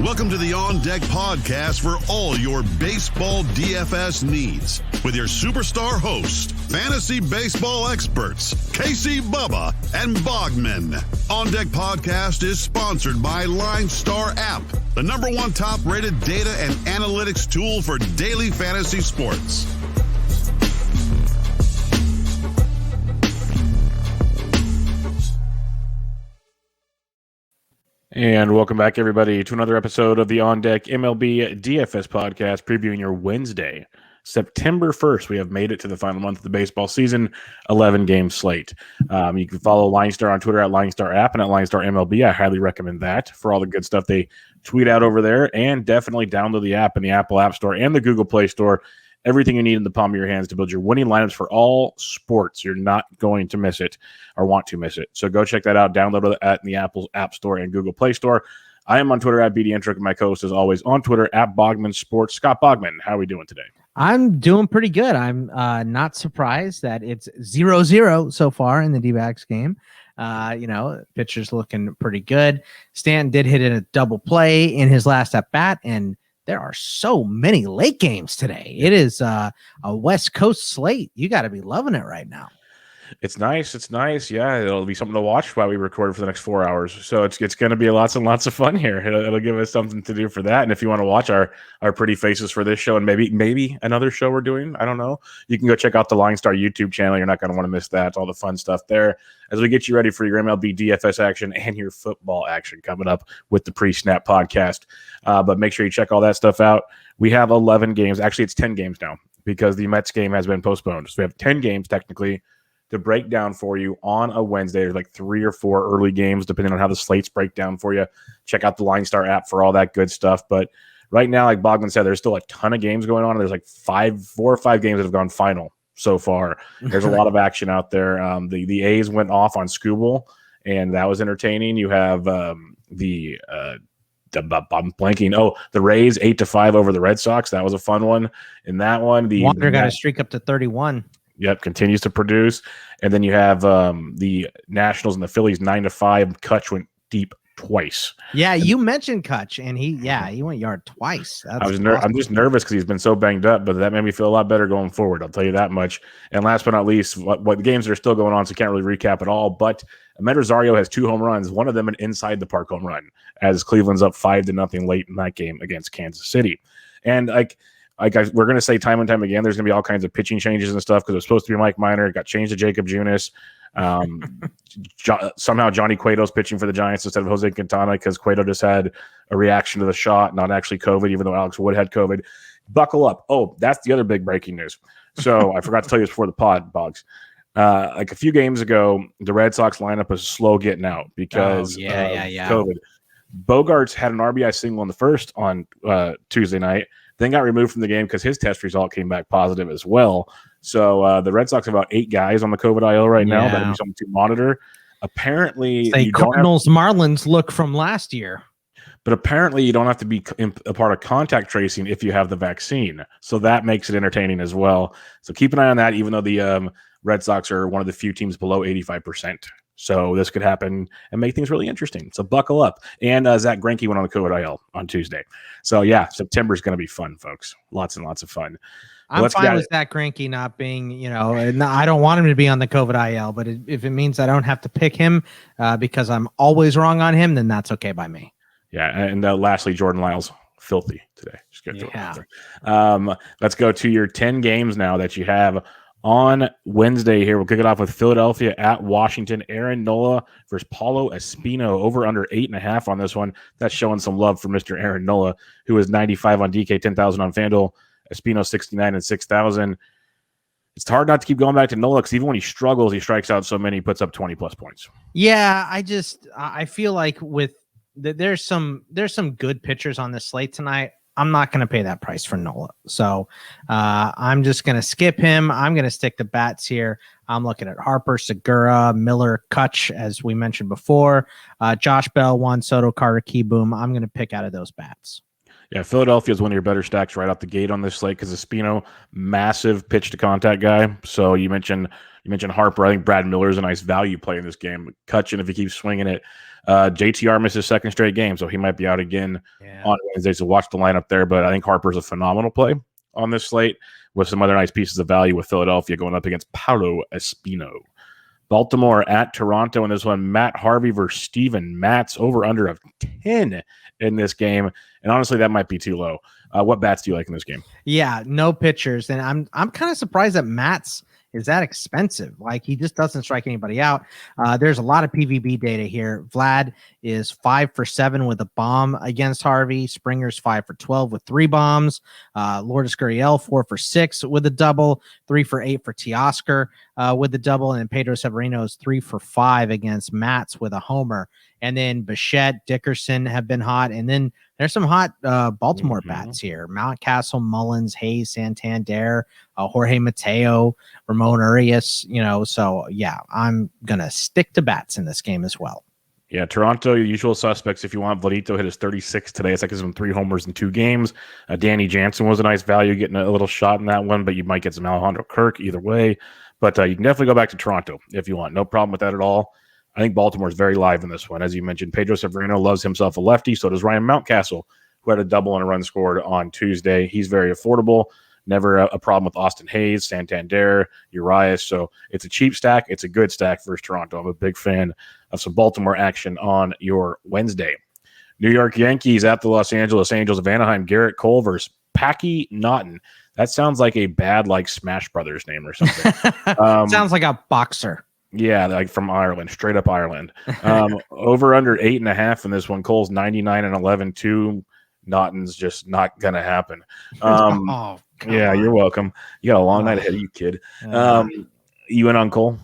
Welcome to the On Deck podcast for all your baseball DFS needs with your superstar host, fantasy baseball experts, Casey, Bubba, and Bogman. On Deck podcast is sponsored by LineStar app, the #1 top-rated data and analytics tool for daily fantasy sports. And welcome back, everybody, to another episode of the On Deck MLB DFS podcast, previewing your Wednesday, September 1st. We have made it to the final month of the baseball season, 11-game slate. You can follow LineStar on Twitter at LineStar app and at LineStar MLB. I highly recommend that for all the good stuff they tweet out over there. And definitely download the app in the Apple App Store and the Google Play Store. Everything you need in the palm of your hands to build your winning lineups for all sports. You're not going to miss it or want to miss it. So go check that out. Download it at the Apple App Store and Google Play Store. I am on Twitter at BDentrick, and my co-host is always on Twitter at Bogman Sports. Scott Bogman, how are we doing today? I'm doing pretty good. I'm not surprised that it's 0-0 so far in the D-backs game. Pitcher's looking pretty good. Stanton did hit in a double play in his last at-bat, and there are so many late games today. It is a West Coast slate. You got to be loving it right now. It's nice. It's nice. Yeah, it'll be something to watch while we record for the next 4 hours. So it's going to be lots and lots of fun here. It'll give us something to do for that. And if you want to watch our pretty faces for this show and maybe another show we're doing, I don't know, you can go check out the LineStar YouTube channel. You're not going to want to miss that. It's all the fun stuff there as we get you ready for your MLB DFS action and your football action coming up with the pre-snap podcast. But make sure you check all that stuff out. We have 11 games. Actually, it's 10 games now because the Mets game has been postponed. So we have 10 games technically to break down for you on a Wednesday. There's like 3 or 4 early games, depending on how the slates break down for you. Check out the LineStar app for all that good stuff. But right now, like Bogman said, there's still a ton of games going on. There's like 4 or 5 games that have gone final so far. There's a lot of action out there. The A's went off on Scooble, and that was entertaining. You have I'm blanking. Oh, the Rays 8-5 over the Red Sox. That was a fun one. In that one, the Wander got a streak up to 31. Yep, continues to produce. And then you have the Nationals and the Phillies 9-5. Kutch went deep twice. Yeah, you mentioned Kutch, and he went yard twice. I'm just nervous because he's been so banged up, but that made me feel a lot better going forward. I'll tell you that much. And last but not least, what the games that are still going on, so can't really recap it all. But Ahmed Rosario has 2 home runs, one of them an inside the park home run, as Cleveland's up 5-0 late in that game against Kansas City. And we're going to say time and time again, there's going to be all kinds of pitching changes and stuff because it was supposed to be Mike Minor. It got changed to Jacob Junis. Somehow Johnny Cueto's pitching for the Giants instead of Jose Quintana because Cueto just had a reaction to the shot, not actually COVID, even though Alex Wood had COVID. Buckle up. Oh, that's the other big breaking news. So I forgot to tell you this before the pod, Boggs. Like a few games ago, the Red Sox lineup was slow getting out because of COVID. Bogarts had an RBI single in the first on Tuesday night. Then got removed from the game because his test result came back positive as well. So the Red Sox have about 8 guys on the COVID IL right now. That'll be something to monitor. Apparently, Cardinals Marlins look from last year. But apparently, you don't have to be a part of contact tracing if you have the vaccine. So that makes it entertaining as well. So keep an eye on that, even though the Red Sox are one of the few teams below 85%. So this could happen and make things really interesting. So buckle up. And Zach Greinke went on the COVID IL on Tuesday. So, yeah, September is going to be fun, folks. Lots and lots of fun. I'm fine with Zach Greinke not being, I don't want him to be on the COVID IL, but if it means I don't have to pick him because I'm always wrong on him, then that's okay by me. Yeah, and lastly, Jordan Lyles, filthy today. Just let's go to your 10 games now that you have on Wednesday here. We'll kick it off with Philadelphia at Washington. Erin, Nola versus Paulo, Espino. Over under 8.5 on this one. That's showing some love for Mr. Erin Nola, who is 95 on DK, 10,000 on FanDuel. Espino 69 and 6,000. It's hard not to keep going back to Nola because even when he struggles, he strikes out so many, he puts up 20+ points. Yeah, I feel like there's some good pitchers on this slate tonight. I'm not going to pay that price for Nola. So I'm just going to skip him. I'm going to stick to bats here. I'm looking at Harper, Segura, Miller, Kutch, as we mentioned before. Josh Bell, Juan Soto, Carter Keyboom. I'm going to pick out of those bats. Yeah, Philadelphia is one of your better stacks right out the gate on this slate because Espino, massive pitch to contact guy. So you mentioned Harper. I think Brad Miller is a nice value play in this game. Cutchin, if he keeps swinging it. JTR missed his second straight game, so he might be out again on Wednesday. So watch the lineup there. But I think Harper's a phenomenal play on this slate with some other nice pieces of value with Philadelphia going up against Paulo Espino. Baltimore at Toronto in this one. Matt Harvey versus Steven Matz, over under of 10 in this game. And honestly, that might be too low. What bats do you like in this game? Yeah, no pitchers. And I'm kind of surprised that Matz is that expensive. Like, he just doesn't strike anybody out. There's a lot of PVB data here. Vlad is 5 for 7 with a bomb against Harvey. Springer's 5 for 12 with 3 bombs. Lourdes Gurriel 4 for 6 with a double. 3 for 8 for Teoscar with the double. And Pedro Severino is 3 for 5 against Matz with a homer. And then Bichette, Dickerson have been hot. And then there's some hot Baltimore bats here. Mountcastle, Mullins, Hayes, Santander, Jorge Mateo, Ramon Urias, so yeah, I'm going to stick to bats in this game as well. Yeah, Toronto, your usual suspects. If you want, Vladito hit his 36 today. It's like him 3 homers in 2 games. Danny Jansen was a nice value, getting a little shot in that one, but you might get some Alejandro Kirk either way. But you can definitely go back to Toronto if you want. No problem with that at all. I think Baltimore is very live in this one. As you mentioned, Pedro Severino loves himself a lefty. So does Ryan Mountcastle, who had a double and a run scored on Tuesday. He's very affordable. Never a problem with Austin Hayes, Santander, Urias. So it's a cheap stack. It's a good stack versus Toronto. I'm a big fan of some Baltimore action on your Wednesday. New York Yankees at the Los Angeles Angels of Anaheim. Garrett Cole versus Packy Naughton. That sounds like a bad Smash Brothers name or something. Sounds like a boxer. Yeah, like from Ireland, straight up Ireland. Over under 8.5 in this one. Cole's 99 and 11. 2. Naughton's just not gonna happen. Yeah, you're welcome. You got a long night ahead of you, kid. You in on Cole?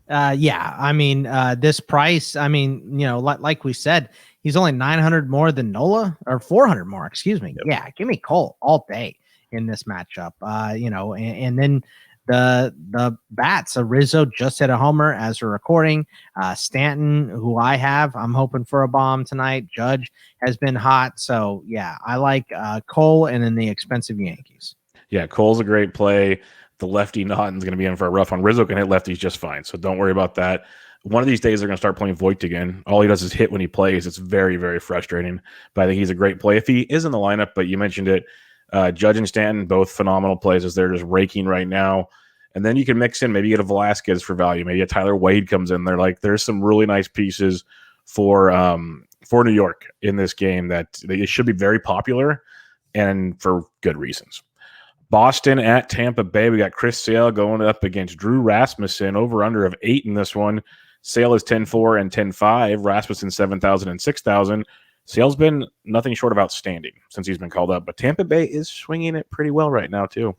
Yeah, I mean, this price. I mean, like we said, he's only 900 more than Nola, or 400 more. Excuse me. Yep. Yeah, give me Cole all day in this matchup. And then. The bats, Rizzo just hit a homer as we're recording. Stanton, who I'm hoping for a bomb tonight. Judge has been hot. So, yeah, I like Cole and then the expensive Yankees. Yeah, Cole's a great play. The lefty Naughton's going to be in for a rough one. Rizzo can hit lefties just fine, so don't worry about that. One of these days, they're going to start playing Voigt again. All he does is hit when he plays. It's very, very frustrating. But I think he's a great play if he is in the lineup. But you mentioned it. Judge and Stanton, both phenomenal plays as they're just raking right now. And then you can mix in, maybe get a Velasquez for value. Maybe a Tyler Wade comes in there. There's some really nice pieces for New York in this game that they should be very popular and for good reasons. Boston at Tampa Bay. We got Chris Sale going up against Drew Rasmussen. Over under of 8 in this one. Sale is 10-4 and 10-5. Rasmussen 7,000 and 6,000. Sale's been nothing short of outstanding since he's been called up, but Tampa Bay is swinging it pretty well right now too.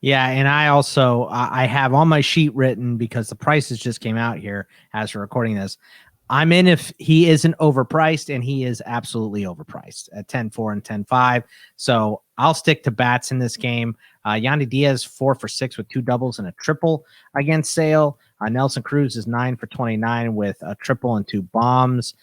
Yeah, and I also I have on my sheet written, because the prices just came out here as we're recording this. I'm in if he isn't overpriced, and he is absolutely overpriced at 10-4 and 10-5. So I'll stick to bats in this game. Yandy Diaz 4 for 6 with 2 doubles and a triple against Sale. Nelson Cruz is 9 for 29 with a triple and 2 bombs.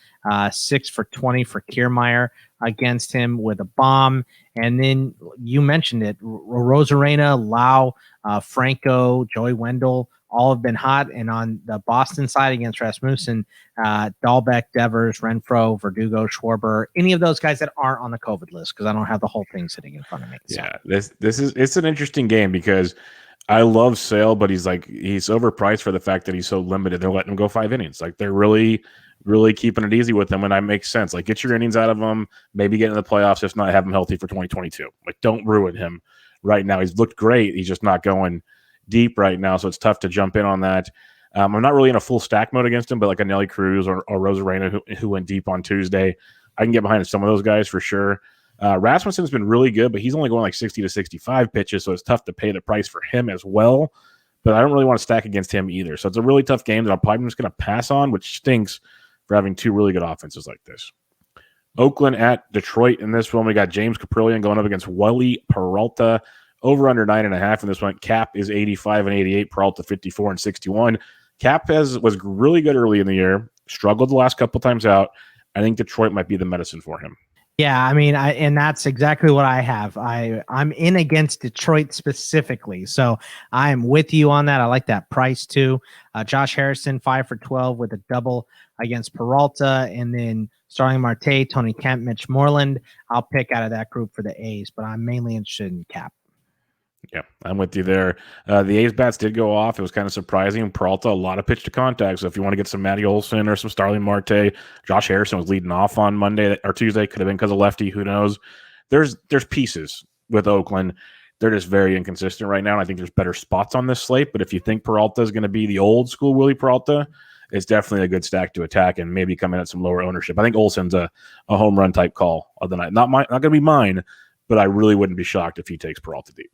6 for 20 for Kiermaier against him with a bomb. And then you mentioned it, Rosarena, Lau, Franco, Joey Wendell, all have been hot. And on the Boston side against Rasmussen, Dahlbeck, Devers, Renfroe, Verdugo, Schwarber, any of those guys that aren't on the COVID list, because I don't have the whole thing sitting in front of me. So. Yeah, it's an interesting game because I love Sale, but he's overpriced for the fact that he's so limited. They're letting him go 5 innings. They're really, really keeping it easy with him, and that makes sense. Get your innings out of him, maybe get in the playoffs, if not have him healthy for 2022. Don't ruin him right now. He's looked great. He's just not going deep right now, so it's tough to jump in on that. I'm not really in a full stack mode against him, but a Nelly Cruz or Rosarena who went deep on Tuesday, I can get behind some of those guys for sure. Rasmussen's been really good, but he's only going 60 to 65 pitches, so it's tough to pay the price for him as well. But I don't really want to stack against him either. So it's a really tough game that I'm probably just going to pass on, which stinks for having 2 really good offenses like this. Oakland at Detroit in this one. We got James Caprillion going up against Wally Peralta. Over under 9.5 in this one. Cap is 85 and 88. Peralta 54 and 61. Cap was really good early in the year. Struggled the last couple times out. I think Detroit might be the medicine for him. Yeah, I mean, and that's exactly what I have. I'm in against Detroit specifically, so I'm with you on that. I like that price too. Josh Harrison 5 for 12 with a double against Peralta, and then Starling Marte, Tony Kemp, Mitch Moreland. I'll pick out of that group for the A's, but I'm mainly interested in Cap. Yeah, I'm with you there. The A's bats did go off. It was kind of surprising. Peralta, a lot of pitch to contact. So if you want to get some Matty Olson or some Starling Marte, Josh Harrison was leading off on Monday or Tuesday. Could have been because of lefty. Who knows? There's pieces with Oakland. They're just very inconsistent right now. And I think there's better spots on this slate. But if you think Peralta is going to be the old school Willie Peralta, it's definitely a good stack to attack and maybe come in at some lower ownership. I think Olson's a home run type call of the night. Not going to be mine, but I really wouldn't be shocked if he takes Peralta deep.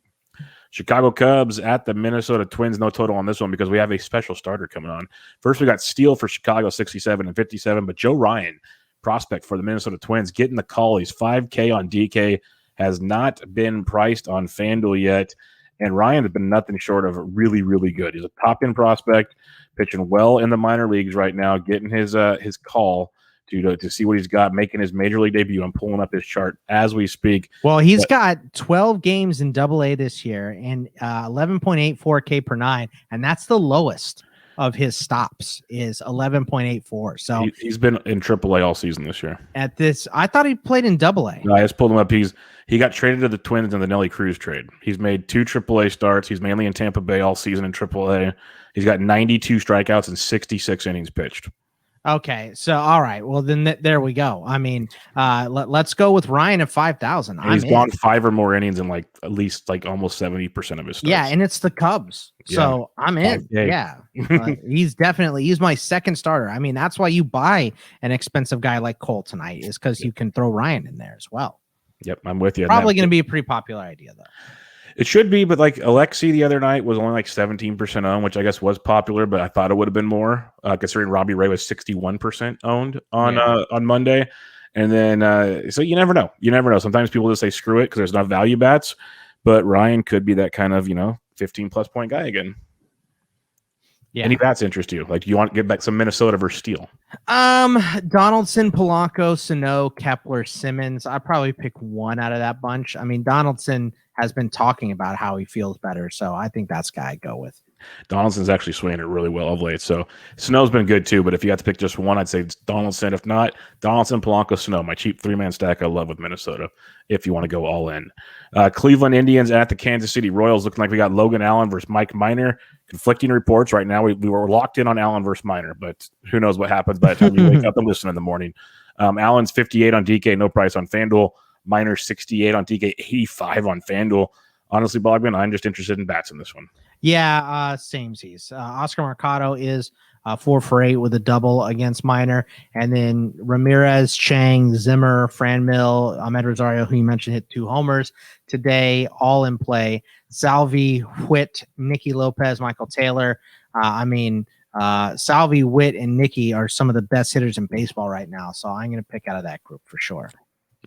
Chicago Cubs at the Minnesota Twins. No total on this one because we have a special starter coming on. First, we got Steele for Chicago, 67 and 57. But Joe Ryan, prospect for the Minnesota Twins, getting the call. He's $5K on DK, has not been priced on FanDuel yet. And Ryan has been nothing short of really, really good. He's a top-end prospect, pitching well in the minor leagues right now, getting his call to see what he's got, making his major league debut. I'm pulling up his chart as we speak. Well, he's got 12 games in Double-A this year and 11.84 K per nine, and that's the lowest of his stops is 11.84. So he's been in Triple-A all season this year. At this, I thought he played in Double-A. No, I just pulled him up. He got traded to the Twins in the Nelly Cruz trade. He's made 2 Triple-A starts. He's mainly in Tampa Bay all season in Triple-A. He's got 92 strikeouts and 66 innings pitched. Okay, so all right, well then there we go. I mean, let's go with Ryan at 5,000. He's gone 5 or more innings in at least almost 70% of his starts. Yeah, and it's the Cubs, so I'm in. Yeah, he's my second starter. I mean, that's why you buy an expensive guy like Cole tonight is because you can throw Ryan in there as well. Yep, I'm with you. Probably going to be a pretty popular idea though. It should be, but Alexi the other night was only 17% owned, which I guess was popular, but I thought it would have been more, considering Robbie Ray was 61% owned on Monday. And then, so you never know. You never know. Sometimes people just say screw it because there's not value bats, but Ryan could be that kind of 15+ point guy again. Yeah. Any bats interest you? Do you want to get back some Minnesota versus Steele? Donaldson, Polanco, Sano, Kepler, Simmons. I'd probably pick one out of that bunch. I mean, Donaldson has been talking about how he feels better, so I think that's the guy I'd go with. Donaldson's actually swinging it really well of late, so Sano's been good too, but if you had to pick just one, I'd say it's Donaldson. If not, Donaldson, Polanco, Sano, my cheap 3-man stack I love with Minnesota if you want to go all in. Cleveland Indians at the Kansas City Royals, looking like we got Logan Allen versus Mike Minor. Conflicting reports right now. We were locked in on Allen versus Minor, but who knows what happens by the time you wake up and listen in the morning. Allen's 58 on DK, no price on FanDuel. Minor 68 on DK, 85 on FanDuel. Honestly, Bogman, I'm just interested in bats in this one. Yeah, samesies. Oscar Mercado is 4 for 8 with a double against Minor. And then Ramirez, Chang, Zimmer, Franmil, Ahmed Rosario, who you mentioned, hit 2 homers today, all in play. Salvi, Whit, Nicky Lopez, Michael Taylor. Salvi, Whit, and Nicky are some of the best hitters in baseball right now. So I'm going to pick out of that group for sure.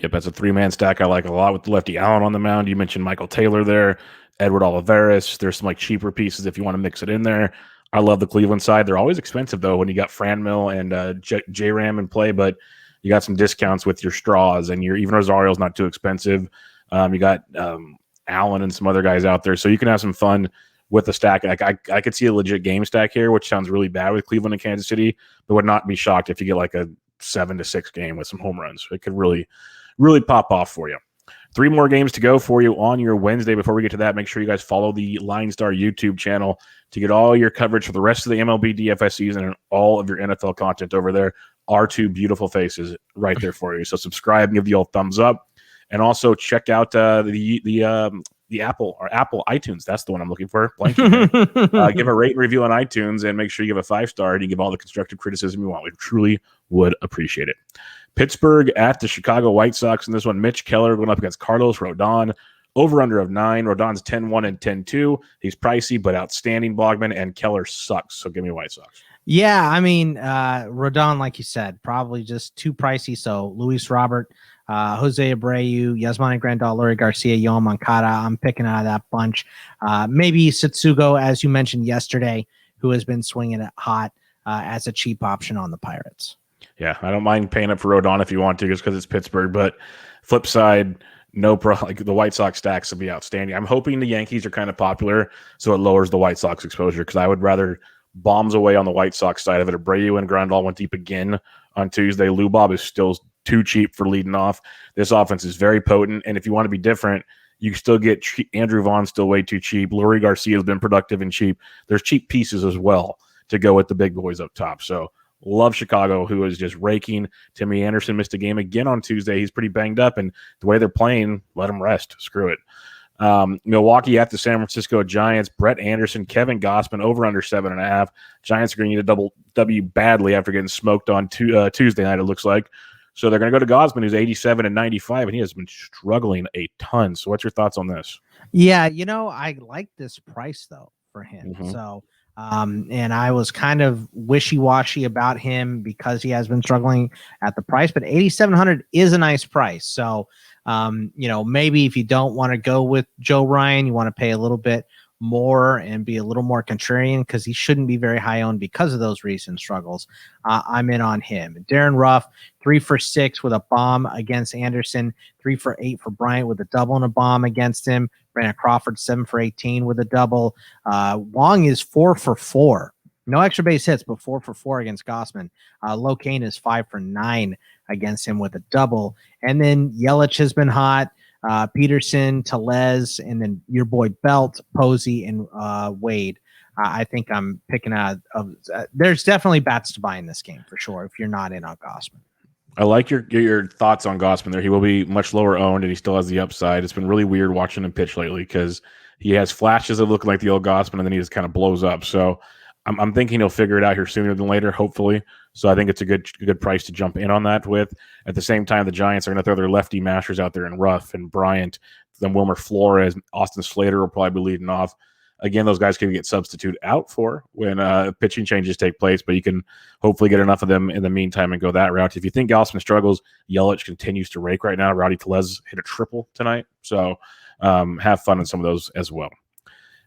Yep, that's a 3-man stack I like a lot with the lefty Allen on the mound. You mentioned Michael Taylor there, Edward Olivares. There's some cheaper pieces if you want to mix it in there. I love the Cleveland side. They're always expensive, though, when you got Franmil and J-Ram in play, but you got some discounts with your straws, and even Rosario's not too expensive. You got Allen and some other guys out there, so you can have some fun with the stack. I could see a legit game stack here, which sounds really bad with Cleveland and Kansas City, but would not be shocked if you get a 7-6 game with some home runs. It could really pop off for you. 3 more games to go for you on your Wednesday. Before we get to that, make sure you guys follow the LineStar YouTube channel to get all your coverage for the rest of the MLB DFS season and all of your NFL content over there. Our 2 beautiful faces right there for you. So subscribe and give the old thumbs up. And also check out the Apple iTunes. That's the one I'm looking for. Give a rate and review on iTunes and make sure you give a 5-star and you give all the constructive criticism you want. We truly would appreciate it. Pittsburgh at the Chicago White Sox in this one. Mitch Keller going up against Carlos Rodon. Over-under of 9. Rodon's 10-1 and 10-2. He's pricey but outstanding, Bogman, and Keller sucks. So give me White Sox. Yeah, I mean, Rodon, like you said, probably just too pricey. So Luis Robert, Jose Abreu, Yasmani Grandal, Leury Garcia, Yohan Moncada. I'm picking out of that bunch. Maybe Satsugo, as you mentioned yesterday, who has been swinging it hot as a cheap option on the Pirates. Yeah, I don't mind paying up for Rodon if you want to, just because it's Pittsburgh. But flip side, like the White Sox stacks will be outstanding. I'm hoping the Yankees are kind of popular, so it lowers the White Sox exposure, because I would rather bombs away on the White Sox side of it. Abreu and Grandal went deep again on Tuesday. Lubob is still too cheap for leading off. This offense is very potent, and if you want to be different, you can still get Andrew Vaughn's still way too cheap. Lurie Garcia has been productive and cheap. There's cheap pieces as well to go with the big boys up top. So love Chicago, who is just raking. Timmy Anderson missed a game again on Tuesday. He's pretty banged up, and the way they're playing, let him rest. Screw it. Milwaukee at the San Francisco Giants. Brett Anderson, Kevin Gausman, over under 7.5. Giants are going to need a double W badly after getting smoked on Tuesday night, it looks like. So they're going to go to Gausman, who's 87 and 95, and he has been struggling a ton. So what's your thoughts on this? Yeah, I like this price, though, for him. Mm-hmm. So, and I was kind of wishy-washy about him because he has been struggling at the price, but 8,700 is a nice price. So, maybe if you don't want to go with Joe Ryan, you want to pay a little bit more and be a little more contrarian, because he shouldn't be very high owned because of those recent struggles. I'm in on him. Darren Ruff, 3 for 6 with a bomb against Anderson, 3 for 8 for Bryant with a double and a bomb against him. Brandon Crawford, 7 for 18 with a double. Wong is 4 for 4. No extra base hits, but 4 for 4 against Gausman. Locane is 5 for 9 against him with a double. And then Yelich has been hot. Peterson, Tellez, and then your boy Belt, Posey, and Wade. I think I'm picking out of. There's definitely bats to buy in this game for sure if you're not in on Gausman. I like your thoughts on Gausman there. He will be much lower owned, and he still has the upside. It's been really weird watching him pitch lately, because he has flashes of looking like the old Gausman, and then he just kind of blows up. So I'm thinking he'll figure it out here sooner than later, hopefully. So I think it's a good price to jump in on that with. At the same time, the Giants are going to throw their lefty mashers out there in Ruff and Bryant, then Wilmer Flores, Austin Slater will probably be leading off. Again, those guys can get substituted out for when pitching changes take place, but you can hopefully get enough of them in the meantime and go that route. If you think Gausman struggles, Yelich continues to rake right now. Rowdy Tellez hit a triple tonight, so have fun in some of those as well.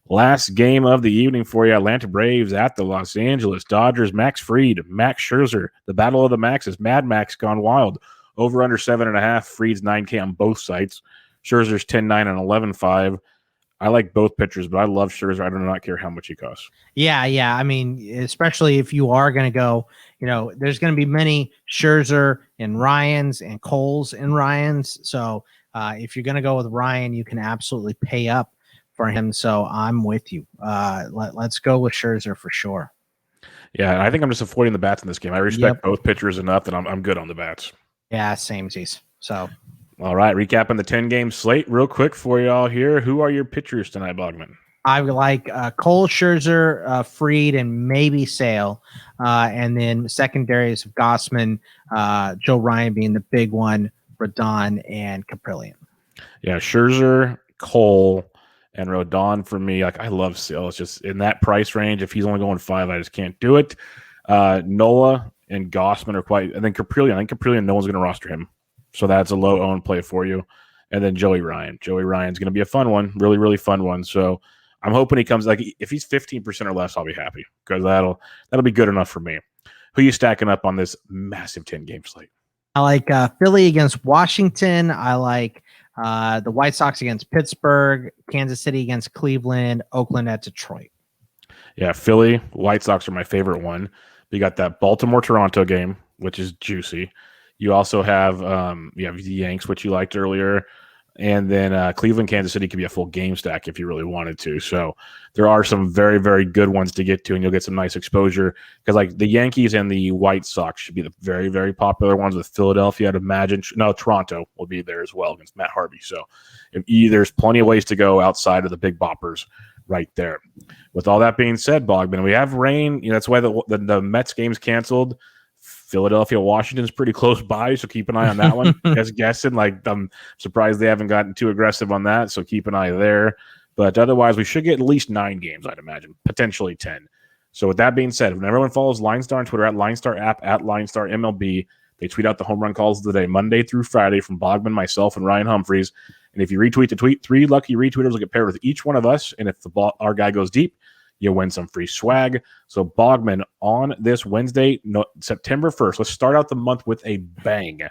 Last game of the evening for you, Atlanta Braves at the Los Angeles Dodgers. Max Fried, Max Scherzer. The battle of the Maxes. Mad Max gone wild. Over under 7.5. Fried's 9K on both sites. Scherzer's 10.9 and 11.5. I like both pitchers, but I love Scherzer. I do not care how much he costs. Yeah. I mean, especially if you are going to go, there's going to be many Scherzer and Ryans and Coles and Ryans. So if you're going to go with Ryan, you can absolutely pay up for him. So I'm with you. Let's go with Scherzer for sure. Yeah, I think I'm just avoiding the bats in this game. I respect both pitchers enough that I'm good on the bats. Yeah, samesies. So, all right, recapping the 10-game slate real quick for y'all here. Who are your pitchers tonight, Bogman? I would like Cole, Scherzer, Fried, and maybe Sale. And then secondaries of Gausman, Joe Ryan being the big one, Rodon, and Caprillion. Yeah, Scherzer, Cole, and Rodon for me. Like, I love Sale. It's just in that price range. If he's only going 5, I just can't do it. Nola and Gausman are quite. And then Caprillion. I think Caprillion, no one's going to roster him. So that's a low-owned play for you. And then Joey Ryan. Joey Ryan's going to be a fun one. Really, really fun one. So I'm hoping he comes. Like, if he's 15% or less, I'll be happy, because that'll be good enough for me. Who you stacking up on this massive 10-game slate? I like Philly against Washington. I like the White Sox against Pittsburgh, Kansas City against Cleveland, Oakland at Detroit. Yeah, Philly, White Sox are my favorite one. You got that Baltimore-Toronto game, which is juicy. You also have the Yanks, which you liked earlier. And then Cleveland, Kansas City could be a full game stack if you really wanted to. So there are some very, very good ones to get to, and you'll get some nice exposure. Because like the Yankees and the White Sox should be the very, very popular ones. With Philadelphia, I'd imagine. No, Toronto will be there as well against Matt Harvey. So there's plenty of ways to go outside of the big boppers right there. With all that being said, Bogman, we have rain. That's why the Mets game's canceled. Philadelphia, Washington's pretty close by, so keep an eye on that one. Just guessing, like, I'm surprised they haven't gotten too aggressive on that, so keep an eye there. But otherwise, we should get at least 9 games, I'd imagine, potentially 10. So with that being said, when everyone follows LineStar on Twitter, at LineStar app, at LineStar MLB, they tweet out the home run calls of the day, Monday through Friday, from Bogman, myself, and Ryan Humphreys. And if you retweet the tweet, 3 lucky retweeters will get paired with each one of us. And if our guy goes deep, you win some free swag. So Bogman, on this Wednesday, September 1st, let's start out the month with a bang.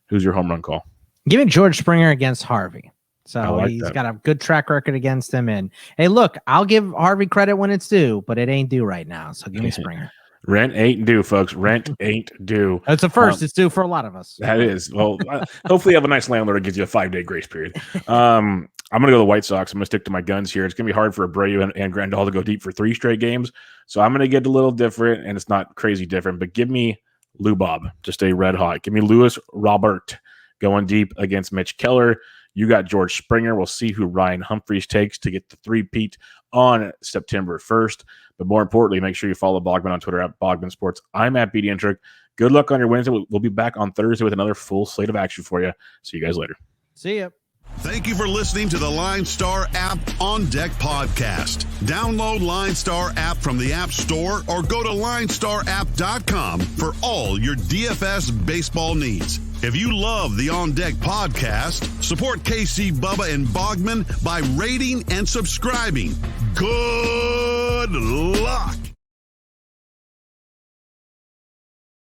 Who's your home run call? Give me George Springer against Harvey. So like he's that. got a good track record against him. And hey, look, I'll give Harvey credit when it's due, but it ain't due right now. So give me Springer. Rent ain't due, folks. Rent ain't due. That's the first. It's due for a lot of us. That is. Well, hopefully you have a nice landlord that gives you a 5-day grace period. I'm going to go to the White Sox. I'm going to stick to my guns here. It's going to be hard for Abreu and Grandal to go deep for 3 straight games. So I'm going to get a little different, and it's not crazy different, but give me Lou Bob to stay red hot. Give me Luis Robert going deep against Mitch Keller. You got George Springer. We'll see who Ryan Humphreys takes to get the 3-peat on September 1st. But more importantly, make sure you follow Bogman on Twitter at Bogman Sports. I'm at BD Intric. Good luck on your Wednesday. We'll be back on Thursday with another full slate of action for you. See you guys later. See ya. Thank you for listening to the LineStar app On Deck podcast. Download LineStar app from the App Store or go to linestarapp.com for all your DFS baseball needs. If you love the On Deck podcast, support KC, Bubba, and Bogman by rating and subscribing. Good luck.